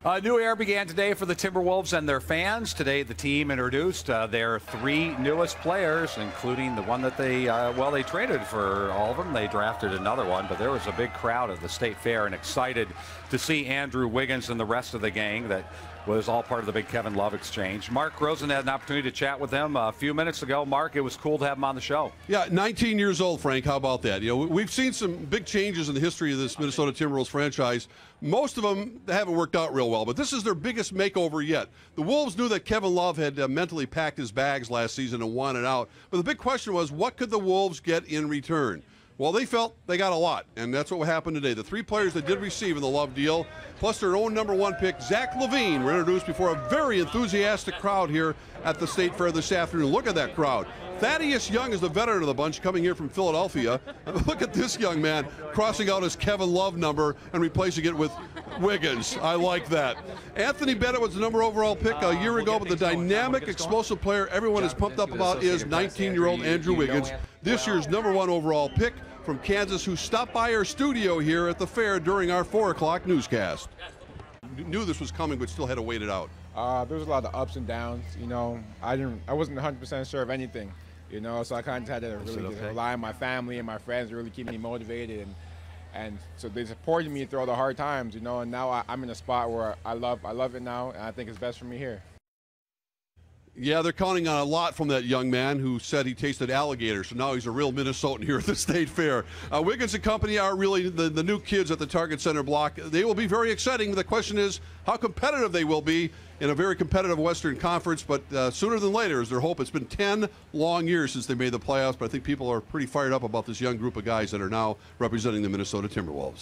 A new era began today for the Timberwolves and their fans. Today, the team introduced their three newest players, including the one that they traded for all of them. They drafted another one, but there was a big crowd at the State Fair and excited to see Andrew Wiggins and the rest of the gang that was all part of the big Kevin Love exchange. Mark Rosen had an opportunity to chat with him a few minutes ago. Mark, it was cool to have him on the show. Yeah, 19 years old, Frank. How about that? You know, we've seen some big changes in the history of this Minnesota Timberwolves franchise. Most of them haven't worked out real well, but this is their biggest makeover yet. The Wolves knew that Kevin Love had mentally packed his bags last season and wanted out, but the big question was, what could the Wolves get in return? Well, they felt they got a lot, and that's what happened today. The three players that did receive in the Love deal, plus their own #1 pick, Zach LaVine, were introduced before a very enthusiastic crowd here at the State Fair this afternoon. Look at that crowd. Thaddeus Young is the veteran of the bunch, coming here from Philadelphia. Look at this young man crossing out his Kevin Love number and replacing it with Wiggins. I like that. Anthony Bennett was the #1 overall pick a year ago, but the dynamic, explosive player everyone is pumped up about is 19-year-old Andrew Wiggins, this year's #1 overall pick from Kansas, who stopped by our studio here at the fair during our 4 o'clock newscast. Knew this was coming, but still had to wait it out. There was a lot of ups and downs. You know, I wasn't 100% sure of anything. You know, so I kind of had to really just rely on my family and my friends to really keep me motivated, and so they supported me through all the hard times. You know, and now I'm in a spot where I love it now, and I think it's best for me here. Yeah, they're counting on a lot from that young man who said he tasted alligator, so now he's a real Minnesotan here at the State Fair. Wiggins and company are really the new kids at the Target Center block. They will be very exciting. The question is how competitive they will be in a very competitive Western Conference, but sooner than later is their hope. It's been 10 long years since they made the playoffs, but I think people are pretty fired up about this young group of guys that are now representing the Minnesota Timberwolves.